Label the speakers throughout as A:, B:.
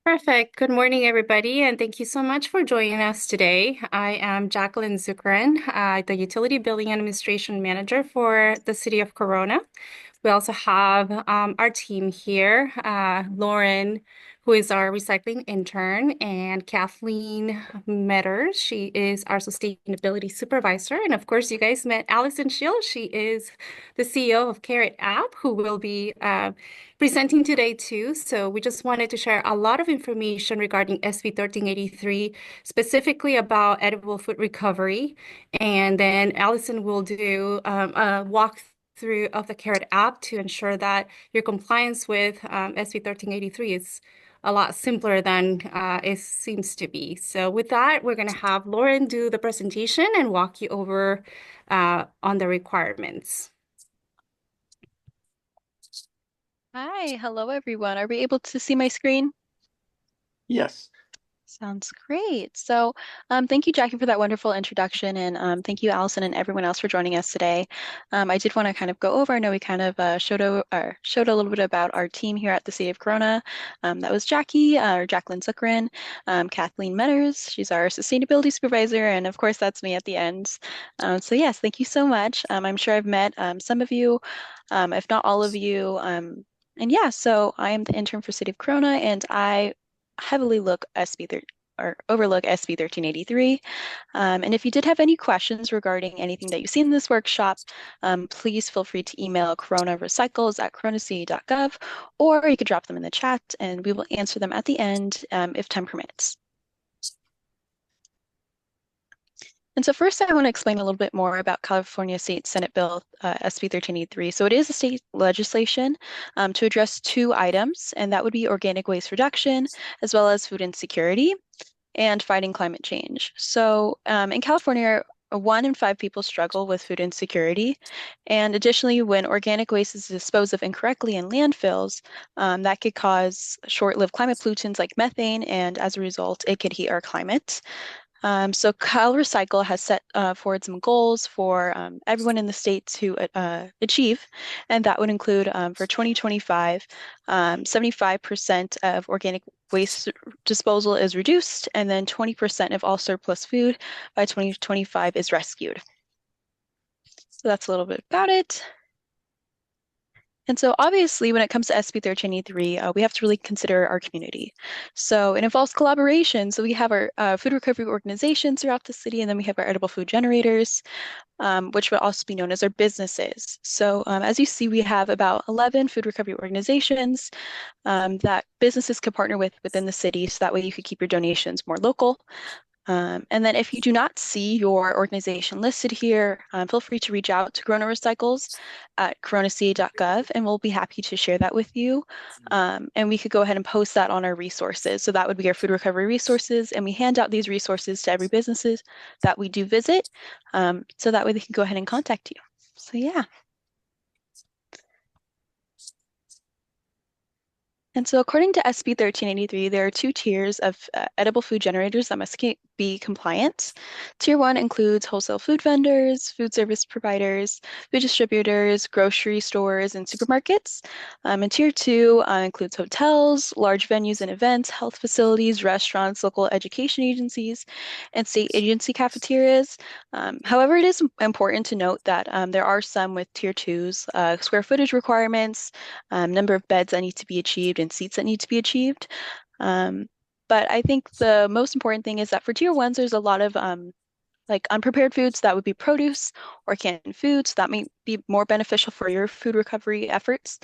A: Perfect. Good morning, everybody, and thank you so much for joining us today. I am Jacqueline Zuckeran, the Utility Billing Administration Manager for the City of Corona. We also have our team here, Lauren, who is our recycling intern, and Kathleen Metters. She is our sustainability supervisor. And of course, you guys met Allison Shield. She is the CEO of Carrot App, who will be presenting today too. So we just wanted to share a lot of information regarding SB 1383, specifically about edible food recovery. And then Allison will do a walkthrough of the Carrot app to ensure that your compliance with SB 1383 is a lot simpler than it seems to be. So with that, we're going to have Lauren do the presentation and walk you over on the requirements.
B: Hi, hello everyone. Are we able to see my screen?
C: Yes.
B: Sounds great. Thank you, Jackie, for that wonderful introduction, and thank you, Allison, and everyone else for joining us today. I did want to kind of go over. I know we kind of showed a little bit about our team here at the City of Corona. That was Jackie, or Jacqueline Zuckeran, Kathleen Metters. She's our sustainability supervisor, and of course, that's me at the end. So yes, thank you so much. I'm sure I've met some of you, if not all of you. And yeah, so I am the intern for City of Corona, and I heavily look SB 13 or overlook SB 1383. And if you did have any questions regarding anything that you see in this workshop, please feel free to email coronarecycles@coronacity.gov, or you could drop them in the chat and we will answer them at the end if time permits. And so first I want to explain a little bit more about California State Senate Bill SB 1383. So it is a state legislation to address two items, and that would be organic waste reduction, as well as food insecurity and fighting climate change. So in California, 1 in 5 people struggle with food insecurity. And additionally, when organic waste is disposed of incorrectly in landfills, that could cause short-lived climate pollutants like methane, and as a result, it could heat our climate. So Cal Recycle has set forward some goals for everyone in the state to achieve, and that would include for 2025, 75% of organic waste disposal is reduced, and then 20% of all surplus food by 2025 is rescued. So that's a little bit about it. And so obviously, when it comes to SB 1383, we have to really consider our community. So it involves collaboration. So we have our food recovery organizations throughout the city, and then we have our edible food generators, which would also be known as our businesses. So as you see, we have about 11 food recovery organizations that businesses could partner with within the city, so that way you could keep your donations more local. And then if you do not see your organization listed here, feel free to reach out to Corona Recycles at coronacity.gov, and we'll be happy to share that with you. And we could go ahead and post that on our resources. So that would be our food recovery resources, and we hand out these resources to every businesses that we do visit, so that way they can go ahead and contact you. So yeah. And so according to SB 1383, there are two tiers of edible food generators that must be compliant. Tier 1 includes wholesale food vendors, food service providers, food distributors, grocery stores, and supermarkets. And Tier 2 includes hotels, large venues and events, health facilities, restaurants, local education agencies, and state agency cafeterias. However, it is important to note that there are some with Tier 2's square footage requirements, number of beds that need to be achieved, and seats that need to be achieved. But I think the most important thing is that for Tier 1s, there's a lot of like unprepared foods that would be produce or canned foods that may be more beneficial for your food recovery efforts.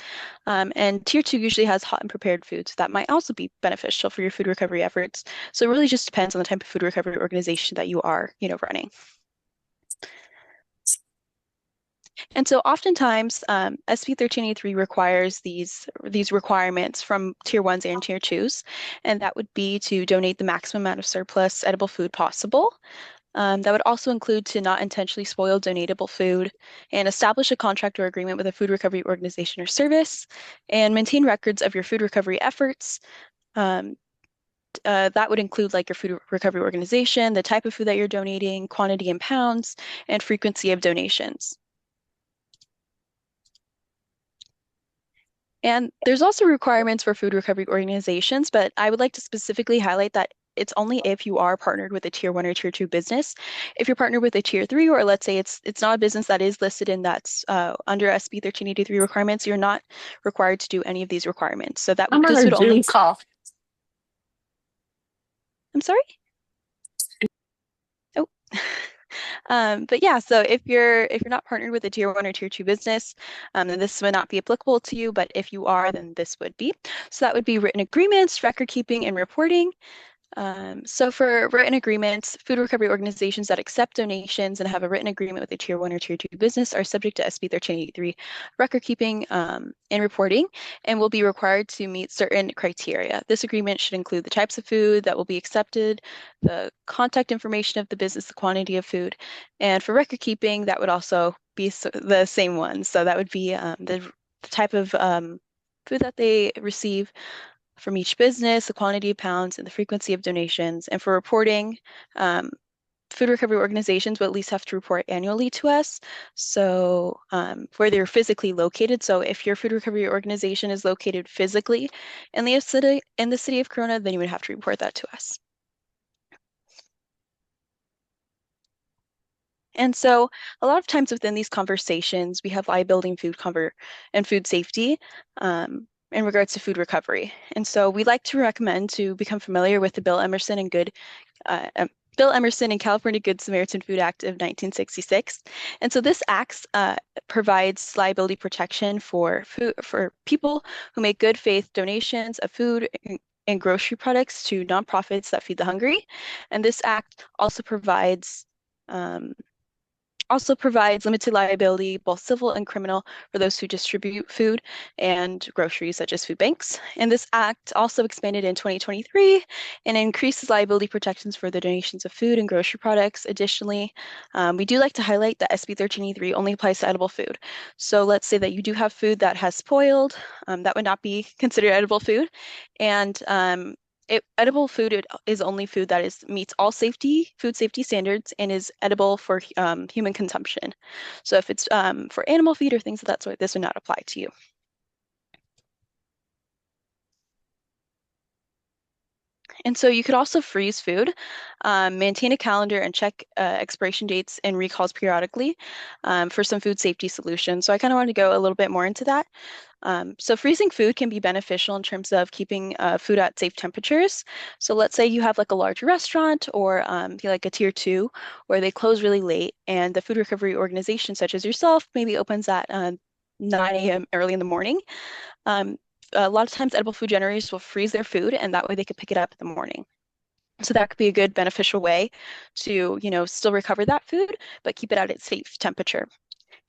B: And Tier 2 usually has hot and prepared foods that might also be beneficial for your food recovery efforts. So it really just depends on the type of food recovery organization that you are, running. And so oftentimes, SB 1383 requires these requirements from Tier 1s and Tier 2s, and that would be to donate the maximum amount of surplus edible food possible. That would also include to not intentionally spoil donatable food, and establish a contract or agreement with a food recovery organization or service, and maintain records of your food recovery efforts. That would include like your food recovery organization, the type of food that you're donating, quantity in pounds, and frequency of donations. And there's also requirements for food recovery organizations, but I would like to specifically highlight that it's only if you are partnered with a tier 1 or tier 2 business. If you're partnered with a tier 3, or let's say it's not a business that is listed in that's under SB 1383 requirements, you're not required to do any of these requirements. So
A: I'm on
B: this
A: a
B: would
A: Zoom
B: only,
A: call.
B: I'm sorry? Oh. But yeah, so if you're not partnered with a tier 1 or tier 2 business, then this would not be applicable to you. But if you are, then this would be. So that would be written agreements, record keeping, and reporting. So for written agreements, food recovery organizations that accept donations and have a written agreement with a tier 1 or tier 2 business are subject to SB 1383 record keeping and reporting, and will be required to meet certain criteria. This agreement should include the types of food that will be accepted, the contact information of the business, the quantity of food, and for record keeping, that would also be the same one. So that would be the type of food that they receive from each business, the quantity of pounds, and the frequency of donations. And for reporting, food recovery organizations will at least have to report annually to us. So where they're physically located. So if your food recovery organization is located physically in the city of Corona, then you would have to report that to us. And so a lot of times within these conversations, we have liability and food safety in regards to food recovery. And so we like to recommend to become familiar with the Bill Emerson and California Good Samaritan Food Act of 1966. And so this act provides liability protection for people who make good faith donations of food and grocery products to nonprofits that feed the hungry. And this act also provides limited liability, both civil and criminal, for those who distribute food and groceries, such as food banks. And this act also expanded in 2023 and increases liability protections for the donations of food and grocery products. Additionally, we do like to highlight that SB 1383 only applies to edible food. So let's say that you do have food that has spoiled, that would not be considered edible food. And edible food is only food that meets all food safety standards and is edible for human consumption. So if it's for animal feed or things of that sort, this would not apply to you. And so you could also freeze food, maintain a calendar, and check expiration dates and recalls periodically for some food safety solutions. So I kind of wanted to go a little bit more into that. So freezing food can be beneficial in terms of keeping food at safe temperatures. So let's say you have like a large restaurant or like a tier 2 where they close really late, and the food recovery organization, such as yourself, maybe opens at 9 a.m. early in the morning. A lot of times edible food generators will freeze their food, and that way they could pick it up in the morning. So that could be a good beneficial way to, still recover that food, but keep it at its safe temperature.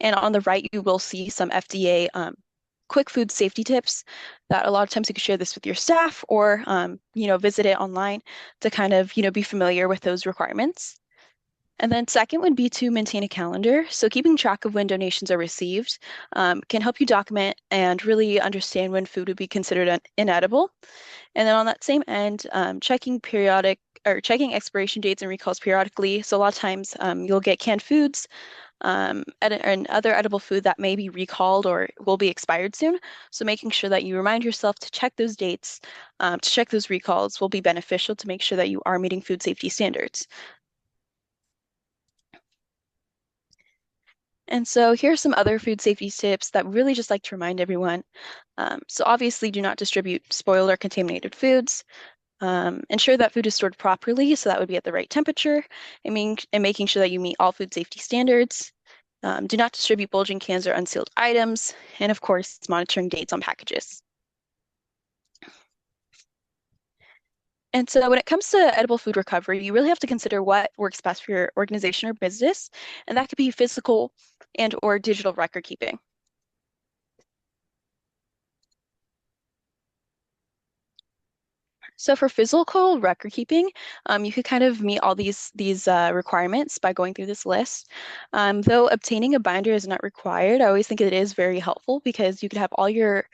B: And on the right, you will see some FDA quick food safety tips that a lot of times you can share this with your staff or, visit it online to kind of, be familiar with those requirements. And then second would be to maintain a calendar. So keeping track of when donations are received can help you document and really understand when food would be considered inedible. And then on that same end, checking expiration dates and recalls periodically. So a lot of times you'll get canned foods and other edible food that may be recalled or will be expired soon. So making sure that you remind yourself to check those dates, to check those recalls will be beneficial to make sure that you are meeting food safety standards. And so here are some other food safety tips that we really just like to remind everyone. So obviously do not distribute spoiled or contaminated foods. Ensure that food is stored properly, so that would be at the right temperature, and making sure that you meet all food safety standards. Do not distribute bulging cans or unsealed items, and of course, monitoring dates on packages. And so when it comes to edible food recovery, you really have to consider what works best for your organization or business, and that could be physical and or digital record keeping. So for physical record keeping, you could kind of meet all these requirements by going through this list. Though obtaining a binder is not required, I always think it is very helpful because you could have all your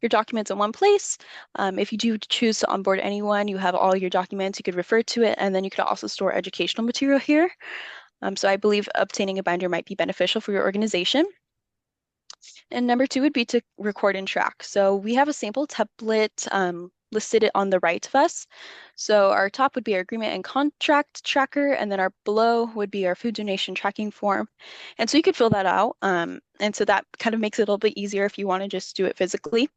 B: documents in one place. If you do choose to onboard anyone, you have all your documents, you could refer to it, and then you could also store educational material here. So I believe obtaining a binder might be beneficial for your organization. And number two would be to record and track. So we have a sample template listed on the right of us. So our top would be our agreement and contract tracker, and then our below would be our food donation tracking form. And so you could fill that out. And so that kind of makes it a little bit easier if you want to just do it physically.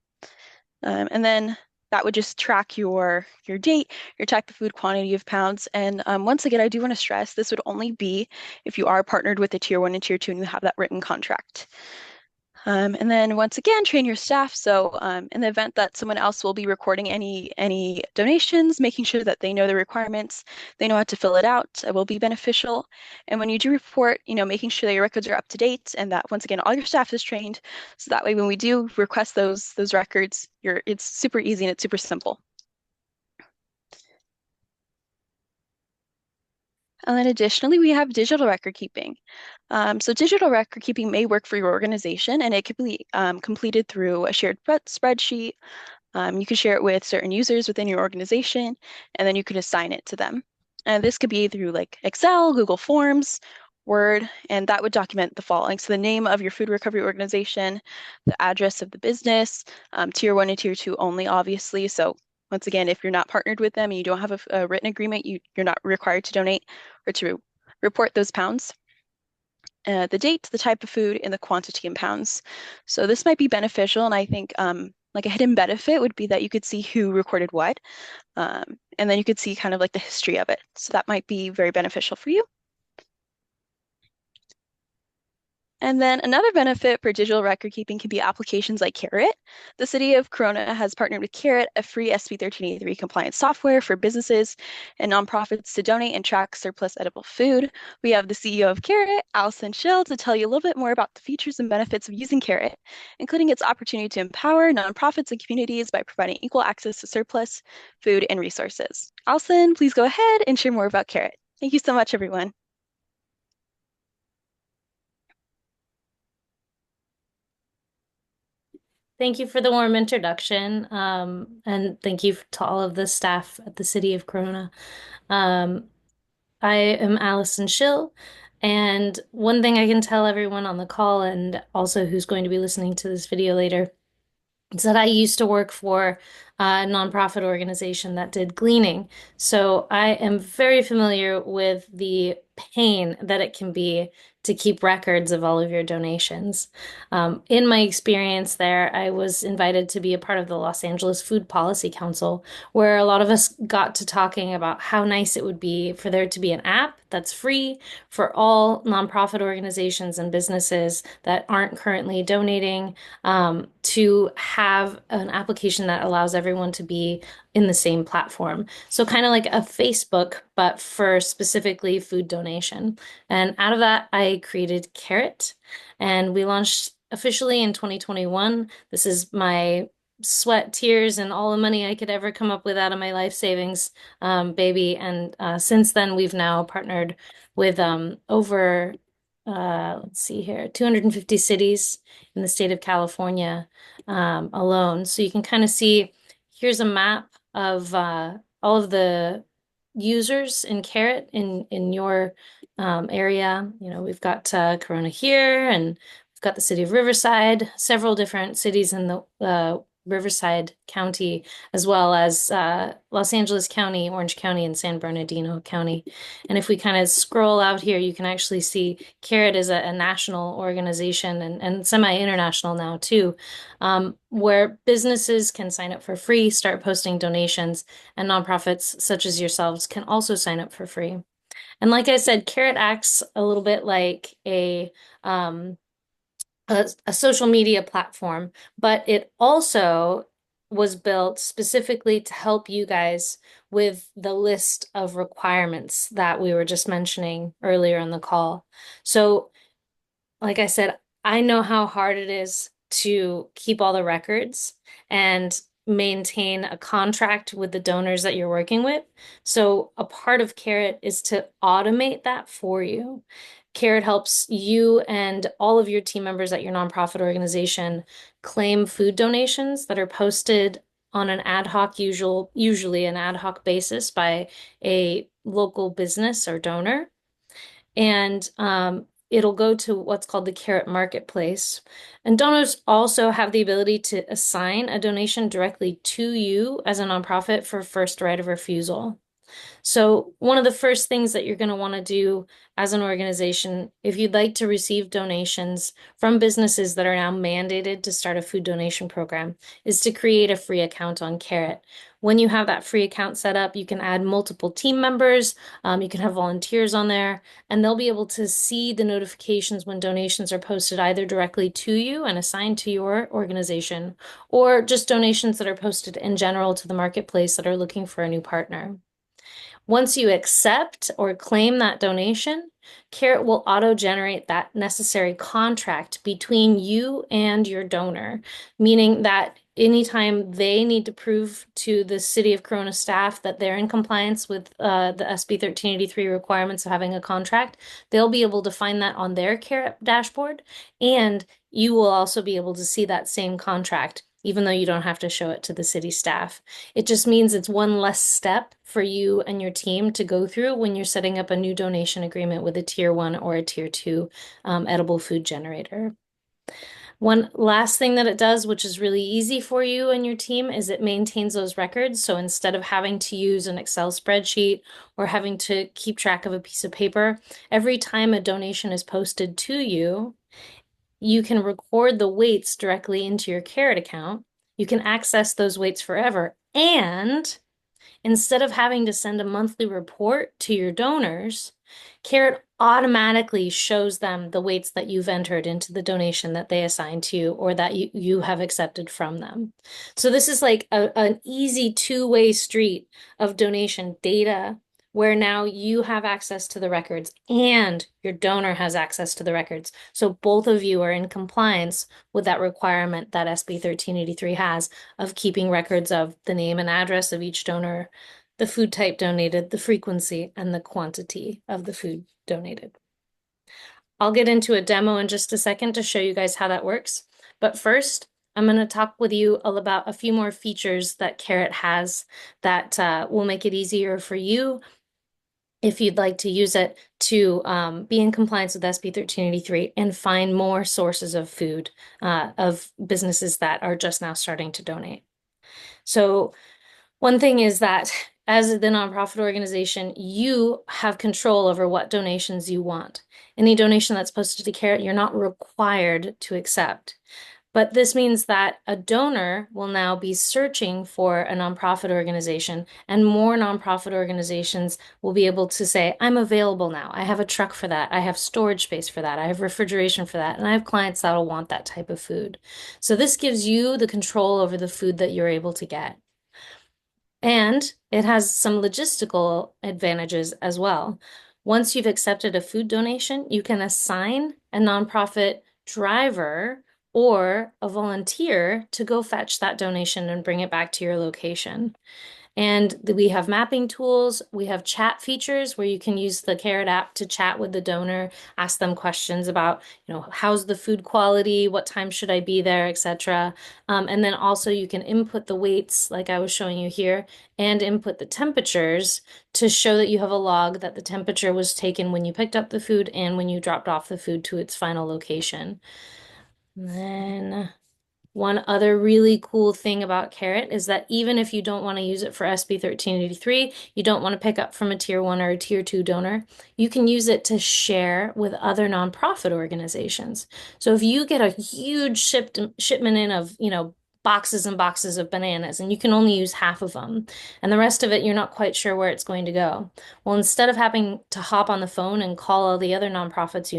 B: And then that would just track your date, your track the food quantity of pounds. And once again, I do want to stress this would only be if you are partnered with a tier one and tier two and you have that written contract. And then once again, train your staff. So in the event that someone else will be recording any donations, making sure that they know the requirements, they know how to fill it out, will be beneficial. And when you do report, making sure that your records are up to date and that once again all your staff is trained, so that way when we do request those records, it's super easy and it's super simple. And then additionally, we have digital record keeping. So digital record keeping may work for your organization, and it could be completed through a shared spreadsheet. You could share it with certain users within your organization, and then you could assign it to them. And this could be through like Excel, Google Forms, Word, and that would document the following. So the name of your food recovery organization, the address of the business, tier one and tier two only, obviously. So once again, if you're not partnered with them and you don't have a written agreement, you're not required to donate or to report those pounds. The date, the type of food, and the quantity in pounds. So this might be beneficial, and I think like a hidden benefit would be that you could see who recorded what, and then you could see kind of like the history of it. So that might be very beneficial for you. And then another benefit for digital record keeping can be applications like Carrot. The city of Corona has partnered with Carrot, a free SB 1383 compliance software for businesses and nonprofits to donate and track surplus edible food. We have the CEO of Carrot, Allison Schill, to tell you a little bit more about the features and benefits of using Carrot, including its opportunity to empower nonprofits and communities by providing equal access to surplus food and resources. Allison, please go ahead and share more about Carrot. Thank you so much, everyone.
D: Thank you for the warm introduction, and thank you to all of the staff at the City of Corona. I am Allison Schill, and one thing I can tell everyone on the call and also who's going to be listening to this video later is that I used to work for a nonprofit organization that did gleaning. So I am very familiar with the pain that it can be to keep records of all of your donations. In my experience there, I was invited to be a part of the Los Angeles Food Policy Council, where a lot of us got to talking about how nice it would be for there to be an app that's free for all nonprofit organizations and businesses that aren't currently donating, to have an application that allows everyone to be in the same platform. So kind of like a Facebook, but for specifically food donation. And out of that, I created Carrot, and we launched officially in 2021. This is my sweat, tears, and all the money I could ever come up with out of my life savings, baby. And since then, we've now partnered with over, let's see here, 250 cities in the state of California alone. So you can kind of see, here's a map of all of the users in Carrot in your area. We've got Corona here, and we've got the city of Riverside, several different cities in the Riverside County, as well as Los Angeles County, Orange County, and San Bernardino County. And if we kind of scroll out here, you can actually see Carrot is a national organization and semi-international now too, where businesses can sign up for free, start posting donations, and nonprofits such as yourselves can also sign up for free. And like I said, Carrot acts a little bit like a social media platform, but it also was built specifically to help you guys with the list of requirements that we were just mentioning earlier in the call. So, like I said, I know how hard it is to keep all the records and maintain a contract with the donors that you're working with. So a part of Carrot is to automate that for you. Carrot helps you and all of your team members at your nonprofit organization claim food donations that are posted on an ad hoc, usually an ad hoc basis by a local business or donor. And it'll go to what's called the Carrot Marketplace. And donors also have the ability to assign a donation directly to you as a nonprofit for first right of refusal. So one of the first things that you're going to want to do as an organization, if you'd like to receive donations from businesses that are now mandated to start a food donation program, is to create a free account on Carrot. When you have that free account set up, you can add multiple team members, you can have volunteers on there, and they'll be able to see the notifications when donations are posted either directly to you and assigned to your organization, or just donations that are posted in general to the marketplace that are looking for a new partner. Once you accept or claim that donation, Carrot will auto-generate that necessary contract between you and your donor, meaning that anytime they need to prove to the City of Corona staff that they're in compliance with the SB 1383 requirements of having a contract, they'll be able to find that on their Carrot dashboard, and you will also be able to see that same contract, even though you don't have to show it to the city staff. It just means it's one less step for you and your team to go through when you're setting up a new donation agreement with a tier 1 or a tier 2 edible food generator. One last thing that it does, which is really easy for you and your team, is it maintains those records. So instead of having to use an Excel spreadsheet or having to keep track of a piece of paper, every time a donation is posted to you, you can record the weights directly into your Carrot account. You can access those weights forever. And instead of having to send a monthly report to your donors, Carrot automatically shows them the weights that you've entered into the donation that they assigned to you or that you have accepted from them. So this is like an easy two-way street of donation data where now you have access to the records and your donor has access to the records. So both of you are in compliance with that requirement that SB 1383 has of keeping records of the name and address of each donor, the food type donated, the frequency, and the quantity of the food donated. I'll get into a demo in just a second to show you guys how that works. But first, I'm going to talk with you about a few more features that Carrot has that will make it easier for you if you'd like to use it to be in compliance with SB 1383 and find more sources of food of businesses that are just now starting to donate. So one thing is that as the nonprofit organization, you have control over what donations you want. Any donation that's posted to Carrot, you're not required to accept. But this means that a donor will now be searching for a nonprofit organization, and more nonprofit organizations will be able to say, I'm available now. I have a truck for that. I have storage space for that. I have refrigeration for that. And I have clients that'll want that type of food. So this gives you the control over the food that you're able to get. And it has some logistical advantages as well. Once you've accepted a food donation, you can assign a nonprofit driver or a volunteer to go fetch that donation and bring it back to your location. And we have mapping tools. We have chat features where you can use the Carrot app to chat with the donor, ask them questions about, how's the food quality, what time should I be there, etc. And then also you can input the weights like I was showing you here and input the temperatures to show that you have a log that the temperature was taken when you picked up the food and when you dropped off the food to its final location. And then one other really cool thing about Carrot is that even if you don't want to use it for SB 1383, you don't want to pick up from a tier 1 or a tier 2 donor, you can use it to share with other nonprofit organizations. So if you get a huge shipment in of, boxes and boxes of bananas, and you can only use half of them, and the rest of it, you're not quite sure where it's going to go. Well, instead of having to hop on the phone and call all the other nonprofits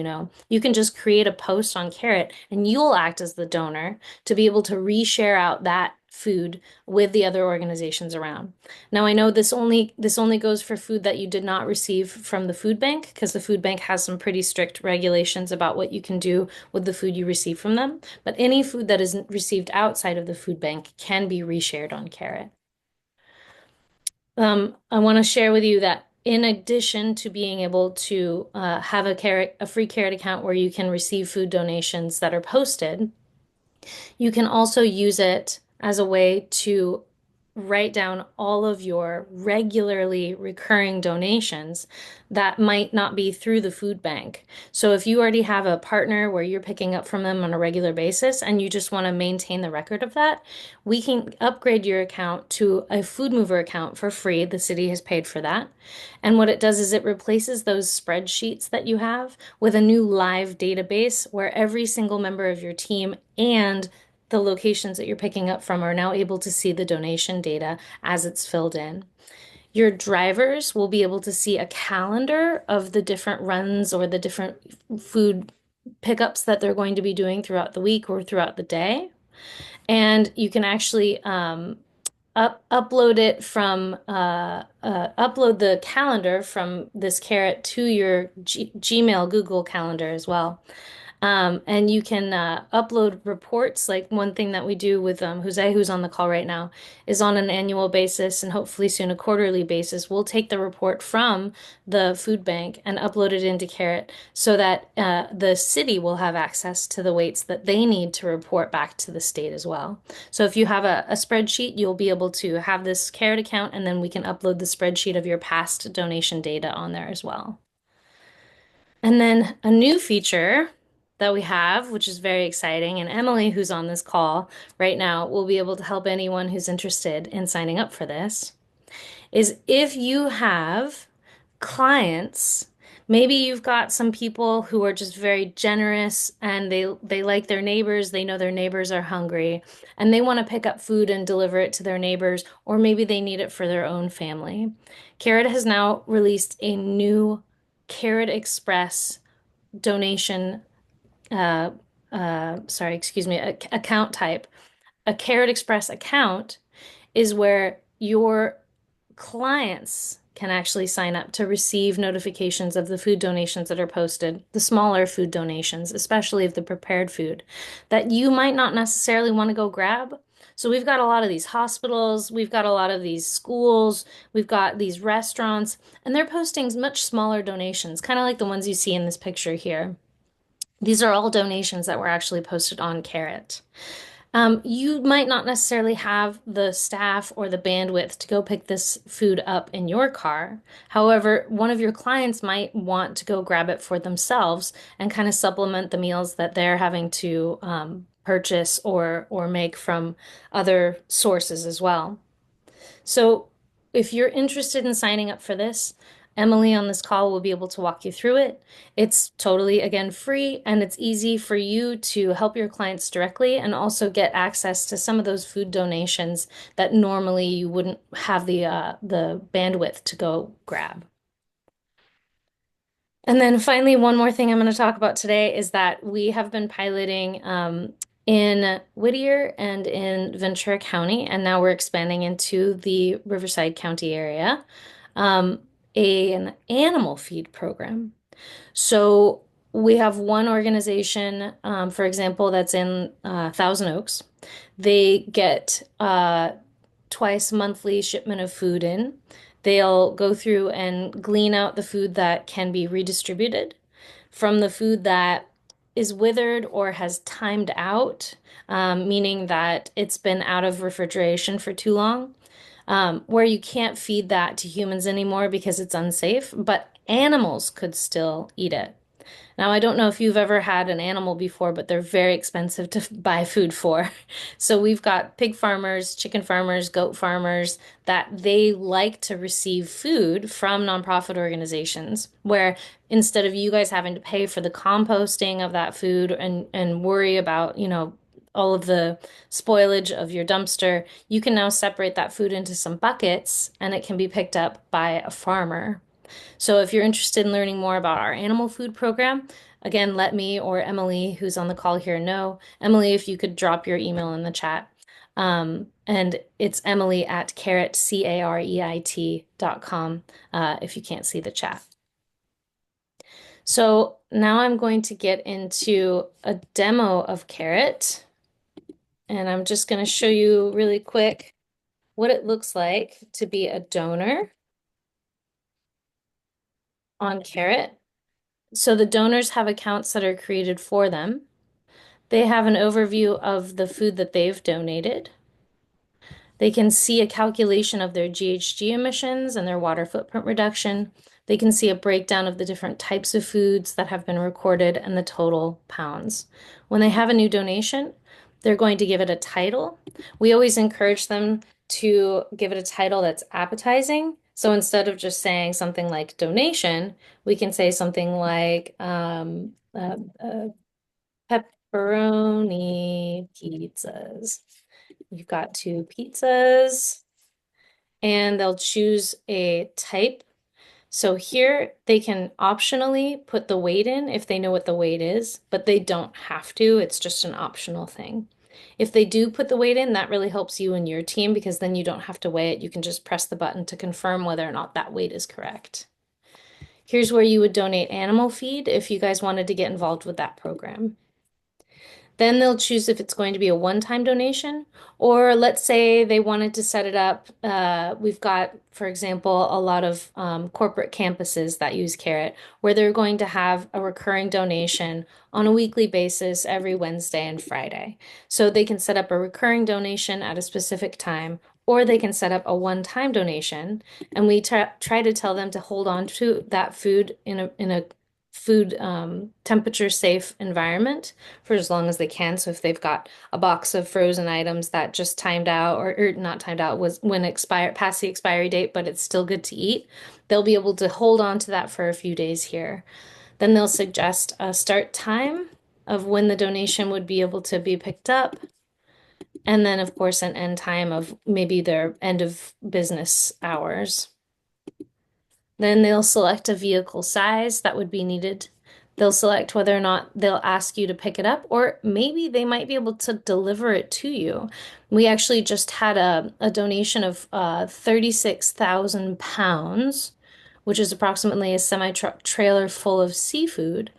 D: you can just create a post on Carrot, and you'll act as the donor to be able to reshare out that food with the other organizations around. Now, I know this only goes for food that you did not receive from the food bank, because the food bank has some pretty strict regulations about what you can do with the food you receive from them. But any food that is received outside of the food bank can be reshared on Carrot. I want to share with you that in addition to being able to have a free Carrot account where you can receive food donations that are posted, you can also use it as a way to write down all of your regularly recurring donations that might not be through the food bank. So if you already have a partner where you're picking up from them on a regular basis and you just want to maintain the record of that, we can upgrade your account to a Food Mover account for free. The city has paid for that. And what it does is it replaces those spreadsheets that you have with a new live database where every single member of your team and the locations that you're picking up from are now able to see the donation data as it's filled in. Your drivers will be able to see a calendar of the different runs or the different food pickups that they're going to be doing throughout the week or throughout the day. And you can actually upload it from upload the calendar from this Carrot to your Gmail Google Calendar as well. And you can upload reports. Like one thing that we do with Jose, who's on the call right now, is on an annual basis and hopefully soon a quarterly basis. We'll take the report from the food bank and upload it into Carrot so that the city will have access to the weights that they need to report back to the state as well. So if you have a spreadsheet, you'll be able to have this Carrot account, and then we can upload the spreadsheet of your past donation data on there as well. And then a new feature that we have, which is very exciting, and Emily, who's on this call right now, will be able to help anyone who's interested in signing up for this, is if you have clients, maybe you've got some people who are just very generous and they like their neighbors, they know their neighbors are hungry, and they want to pick up food and deliver it to their neighbors, or maybe they need it for their own family. Carrot has now released a new Carrot Express donation account type. A Carrot Express account is where your clients can actually sign up to receive notifications of the food donations that are posted, the smaller food donations, especially of the prepared food that you might not necessarily want to go grab. So we've got a lot of these hospitals, we've got a lot of these schools, we've got these restaurants, and they're posting much smaller donations, kind of like the ones you see in this picture here. These are all donations that were actually posted on Carrot. You might not necessarily have the staff or the bandwidth to go pick this food up in your car. However, one of your clients might want to go grab it for themselves and kind of supplement the meals that they're having to purchase or make from other sources as well. So if you're interested in signing up for this, Emily on this call will be able to walk you through it. It's totally, again, free, and it's easy for you to help your clients directly and also get access to some of those food donations that normally you wouldn't have the bandwidth to go grab. And then finally, one more thing I'm going to talk about today is that we have been piloting in Whittier and in Ventura County, and now we're expanding into the Riverside County area, an animal feed program. So we have one organization, for example, that's in Thousand Oaks. They get twice monthly shipment of food in. They'll go through and glean out the food that can be redistributed from the food that is withered or has timed out, meaning that it's been out of refrigeration for too long, where you can't feed that to humans anymore because it's unsafe, but animals could still eat it. Now, I don't know if you've ever had an animal before, but they're very expensive to buy food for. So we've got pig farmers, chicken farmers, goat farmers that they like to receive food from nonprofit organizations where instead of you guys having to pay for the composting of that food and worry about, all of the spoilage of your dumpster, you can now separate that food into some buckets and it can be picked up by a farmer. So if you're interested in learning more about our animal food program, again, let me or Emily, who's on the call here, know. Emily, if you could drop your email in the chat. And it's Emily at careit.com if you can't see the chat. So now I'm going to get into a demo of Carrot. And I'm just going to show you really quick what it looks like to be a donor on Carrot. So the donors have accounts that are created for them. They have an overview of the food that they've donated. They can see a calculation of their GHG emissions and their water footprint reduction. They can see a breakdown of the different types of foods that have been recorded and the total pounds. When they have a new donation, they're going to give it a title. We always encourage them to give it a title that's appetizing. So instead of just saying something like donation, we can say something like pepperoni pizzas. You've got 2 pizzas, and they'll choose a type. So here they can optionally put the weight in if they know what the weight is, but they don't have to. It's just an optional thing. If they do put the weight in, that really helps you and your team because then you don't have to weigh it. You can just press the button to confirm whether or not that weight is correct. Here's where you would donate animal feed if you guys wanted to get involved with that program. Then they'll choose if it's going to be a one-time donation, or let's say they wanted to set it up. We've got, for example, a lot of corporate campuses that use Carrot, where they're going to have a recurring donation on a weekly basis every Wednesday and Friday. So they can set up a recurring donation at a specific time, or they can set up a one-time donation. And we try to tell them to hold on to that food in a food temperature safe environment for as long as they can. So if they've got a box of frozen items that just timed out or not timed out was when expired past the expiry date, but it's still good to eat, they'll be able to hold on to that for a few days here. Then they'll suggest a start time of when the donation would be able to be picked up. And then of course an end time of maybe their end of business hours. Then they'll select a vehicle size that would be needed. They'll select whether or not they'll ask you to pick it up, or maybe they might be able to deliver it to you. We actually just had a donation of 36,000 pounds, which is approximately a semi-truck trailer full of seafood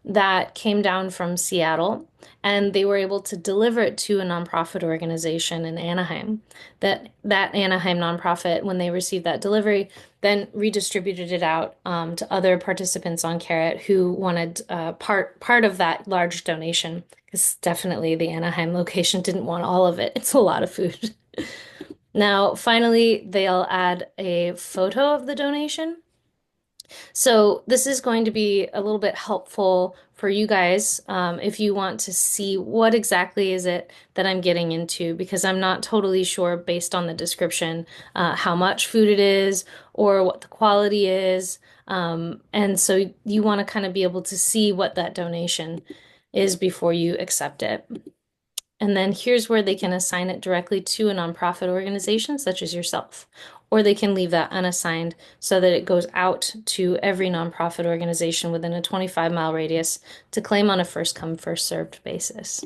D: that came down from Seattle, and they were able to deliver it to a nonprofit organization in Anaheim. That Anaheim nonprofit, when they received that delivery, then redistributed it out to other participants on Carrot who wanted part of that large donation, because definitely the Anaheim location didn't want all of it. It's a lot of food. Now, finally, they'll add a photo of the donation. So this is going to be a little bit helpful for you guys if you want to see what exactly is it that I'm getting into, because I'm not totally sure based on the description how much food it is or what the quality is. And so you want to kind of be able to see what that donation is before you accept it. And then here's where they can assign it directly to a nonprofit organization such as yourself, or they can leave that unassigned so that it goes out to every nonprofit organization within a 25-mile radius to claim on a first come, first served basis.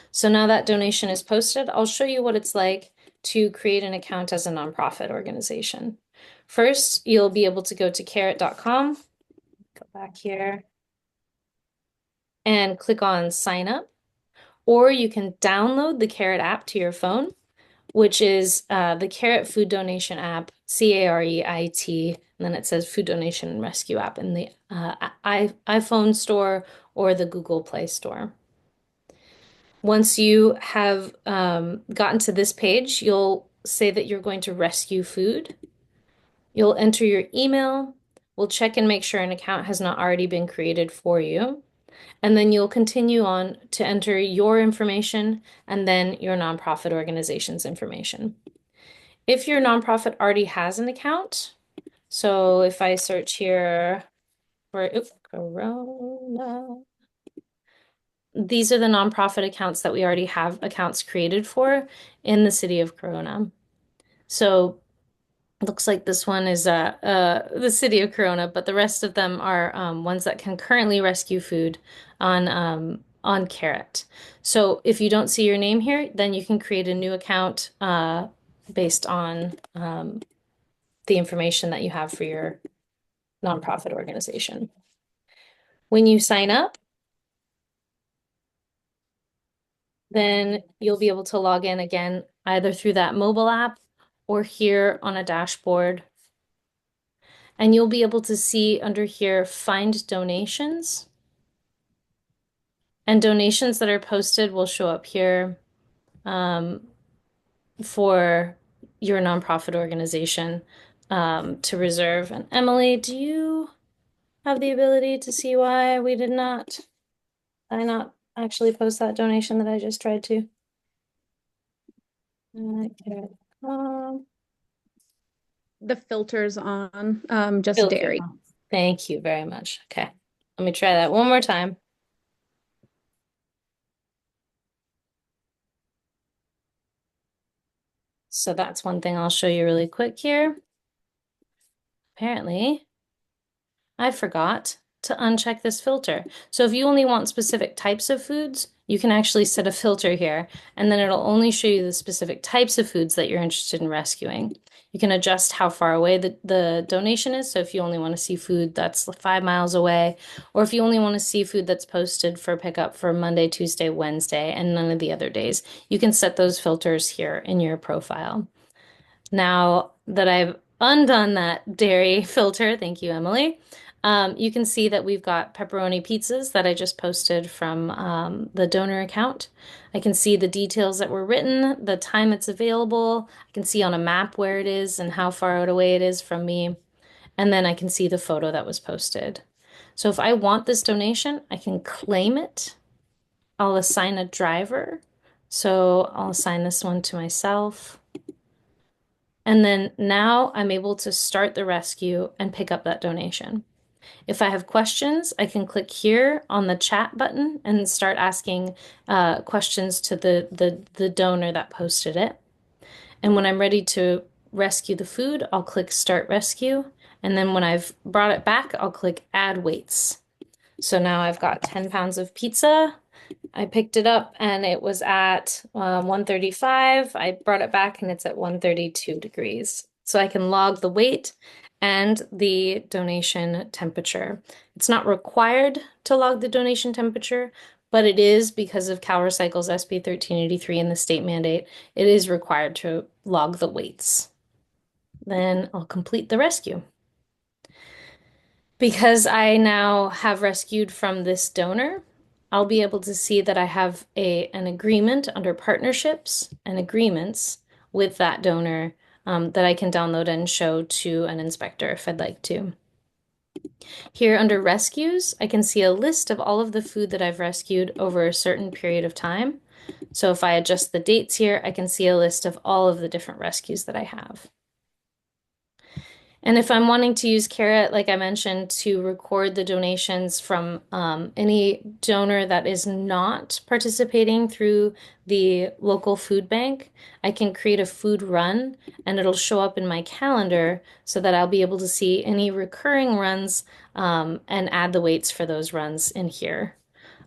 D: So now that donation is posted, I'll show you what it's like to create an account as a nonprofit organization. First, you'll be able to go to carrot.com, go back here, and click on sign up. Or you can download the Carrot app to your phone, which is the Carrot Food Donation app, CAREIT, and then it says Food Donation and Rescue app in the iPhone store or the Google Play Store. Once you have gotten to this page, you'll say that you're going to rescue food. You'll enter your email. We'll check and make sure an account has not already been created for you. And then you'll continue on to enter your information and then your nonprofit organization's information. If your nonprofit already has an account, so if I search here for Corona, these are the nonprofit accounts that we already have accounts created for in the city of Corona. So looks like this one is the city of Corona, but the rest of them are ones that can currently rescue food on Carrot. So if you don't see your name here, then you can create a new account based on the information that you have for your nonprofit organization. When you sign up, then you'll be able to log in again either through that mobile app or here on a dashboard. And you'll be able to see under here, find donations. And donations that are posted will show up here for your nonprofit organization to reserve. And Emily, do you have the ability to see why I not actually post that donation that I just tried to? Okay.
E: The filter's on, just
D: Filter.
E: dairy.
D: Thank you very much. Okay. Let me try that one more time. So that's one thing I'll show you really quick here. Apparently, I forgot to uncheck this filter. So if you only want specific types of foods, you can actually set a filter here, and then it'll only show you the specific types of foods that you're interested in rescuing. You can adjust how far away the donation is. So if you only want to see food that's 5 miles away, or if you only want to see food that's posted for pickup for Monday, Tuesday, Wednesday, and none of the other days, you can set those filters here in your profile. Now that I've undone that dairy filter, thank you, Emily, you can see that we've got pepperoni pizzas that I just posted from the donor account. I can see the details that were written, the time it's available. I can see on a map where it is and how far out away it is from me. And then I can see the photo that was posted. So if I want this donation, I can claim it. I'll assign a driver. So I'll assign this one to myself. And then now I'm able to start the rescue and pick up that donation. If I have questions, I can click here on the chat button and start asking questions to the donor that posted it. And when I'm ready to rescue the food, I'll click Start Rescue. And then when I've brought it back, I'll click Add Weights. So now I've got 10 pounds of pizza. I picked it up and it was at 135. I brought it back and it's at 132 degrees. So I can log the weight and the donation temperature. It's not required to log the donation temperature, but it is because of CalRecycle's SB 1383 and the state mandate. It is required to log the weights. Then I'll complete the rescue. Because I now have rescued from this donor, I'll be able to see that I have an agreement under partnerships and agreements with that donor that I can download and show to an inspector if I'd like to. Here under rescues, I can see a list of all of the food that I've rescued over a certain period of time. So if I adjust the dates here, I can see a list of all of the different rescues that I have. And if I'm wanting to use Carrot, like I mentioned, to record the donations from any donor that is not participating through the local food bank, I can create a food run and it'll show up in my calendar so that I'll be able to see any recurring runs and add the weights for those runs in here.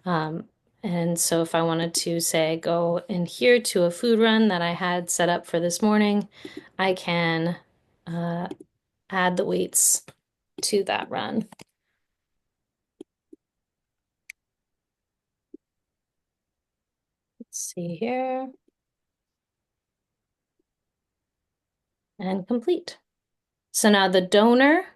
D: And so if I wanted to say go in here to a food run that I had set up for this morning, I can add the weights to that run. Let's see here. And complete. So now the donor,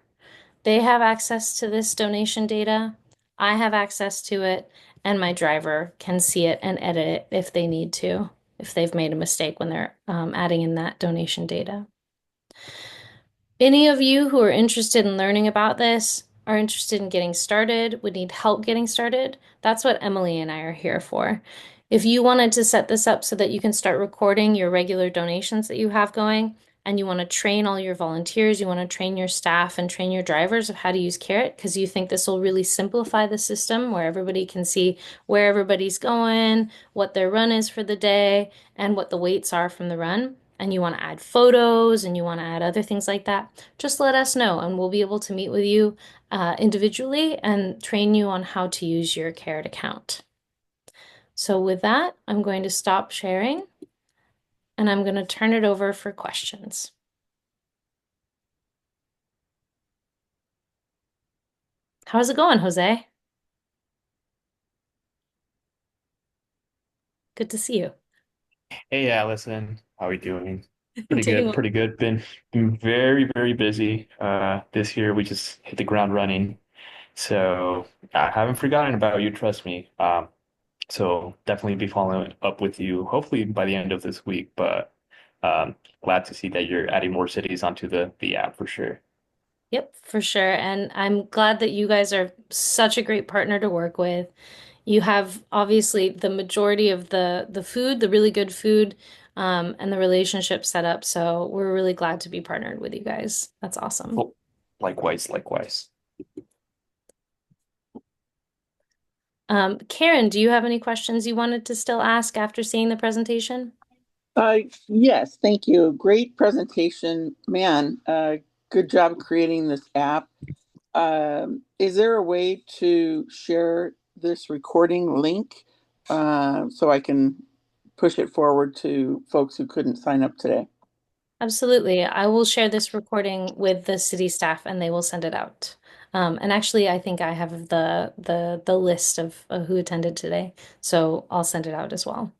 D: they have access to this donation data. I have access to it, and my driver can see it and edit it if they need to, if they've made a mistake when they're adding in that donation data. Any of you who are interested in learning about this, are interested in getting started, would need help getting started, that's what Emily and I are here for. If you wanted to set this up so that you can start recording your regular donations that you have going, and you want to train all your volunteers, you want to train your staff and train your drivers of how to use Carrot, because you think this will really simplify the system where everybody can see where everybody's going, what their run is for the day, and what the weights are from the run, and you want to add photos and you want to add other things like that, just let us know and we'll be able to meet with you individually and train you on how to use your Carrot account. So with that, I'm going to stop sharing and I'm going to turn it over for questions. How's it going, Jose? Good to see you.
C: Hey, Allison, how are you doing? Pretty
D: Doing
C: good, pretty good. Been very, very busy. This year we just hit the ground running. So I haven't forgotten about you, trust me. So definitely be following up with you, hopefully by the end of this week. But glad to see that you're adding more cities onto the app for sure.
D: Yep, for sure. And I'm glad that you guys are such a great partner to work with. You have obviously the majority of the food, the really good food, and the relationship set up. So we're really glad to be partnered with you guys. That's awesome.
C: Well, likewise, likewise.
D: Karen, do you have any questions you wanted to still ask after seeing the presentation?
F: Yes, thank you. Great presentation, man. Good job creating this app. Is there a way to share this recording link so I can push it forward to folks who couldn't sign up today?
D: Absolutely. I will share this recording with the city staff and they will send it out. And actually, I think I have the list of who attended today, so I'll send it out as well.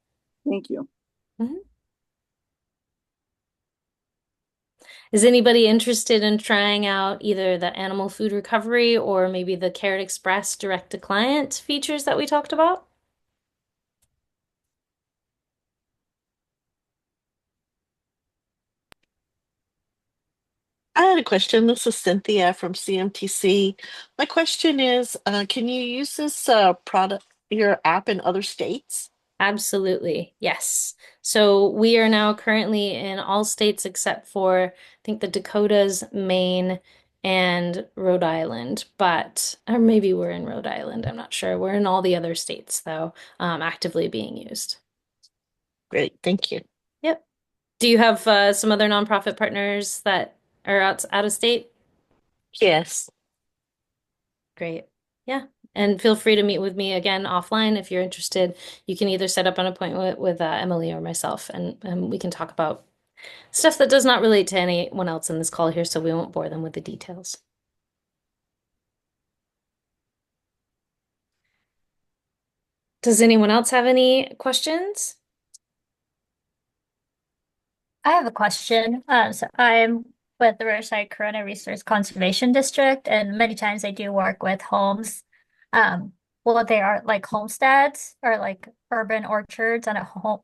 F: Thank you.
D: Mhm. Is anybody interested in trying out either the animal food recovery or maybe the Carrot Express direct to client features that we talked about?
G: I had a question. This is Cynthia from CMTC. My question is, can you use this product, your app in other states?
D: Absolutely, yes. So we are now currently in all states except for, I think, the Dakotas, Maine, and Rhode Island, or maybe we're in Rhode Island, I'm not sure. We're in all the other states, though, actively being used.
G: Great, thank you.
D: Yep. Do you have some other nonprofit partners that are out of state?
G: Yes.
D: Great. Yeah. And feel free to meet with me again offline if you're interested. You can either set up an appointment with Emily or myself, and we can talk about stuff that does not relate to anyone else in this call here, so we won't bore them with the details. Does anyone else have any questions?
H: I have a question. So I'm with the Riverside Corona Resource Conservation District, and many times I do work with homes. Um, well, they are like homesteads or like urban orchards and a home,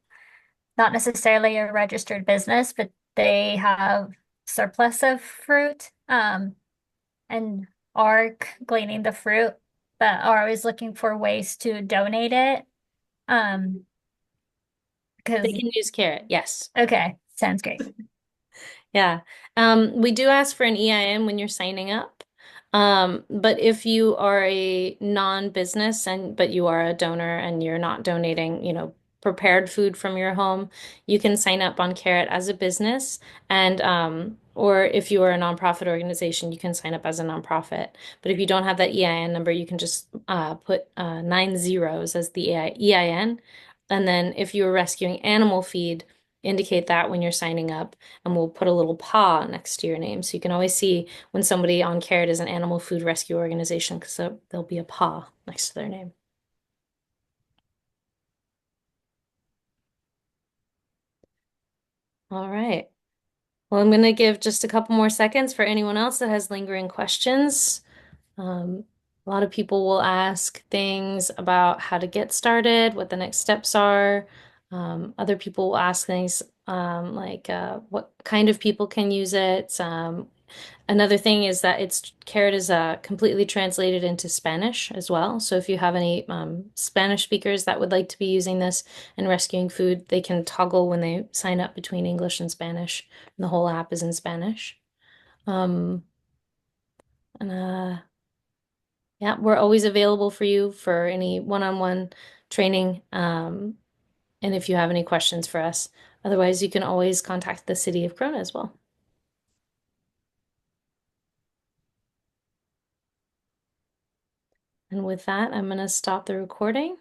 H: not necessarily a registered business, but they have surplus of fruit, and are gleaning the fruit, but are always looking for ways to donate it. Because
D: They can use Carrot, yes.
H: okay, sounds great.
D: Yeah. We do ask for an EIN when you're signing up. But if you are a non-business but you are a donor and you're not donating, prepared food from your home, you can sign up on Carrot as a business and or if you are a nonprofit organization, you can sign up as a nonprofit. But if you don't have that EIN number, you can just put 9 zeros as the EIN. And then if you're rescuing animal feed, indicate that when you're signing up, and we'll put a little paw next to your name. So you can always see when somebody on Carrot is an animal food rescue organization because there'll be a paw next to their name. All right. Well, I'm going to give just a couple more seconds for anyone else that has lingering questions. A lot of people will ask things about how to get started, what the next steps are. Other people will ask things like what kind of people can use it. Another thing is that Carrot is completely translated into Spanish as well. So if you have any Spanish speakers that would like to be using this and rescuing food, they can toggle when they sign up between English and Spanish. And the whole app is in Spanish. Um, and yeah, we're always available for you for any one-on-one training. And if you have any questions for us, otherwise you can always contact the City of Corona as well. And with that, I'm going to stop the recording.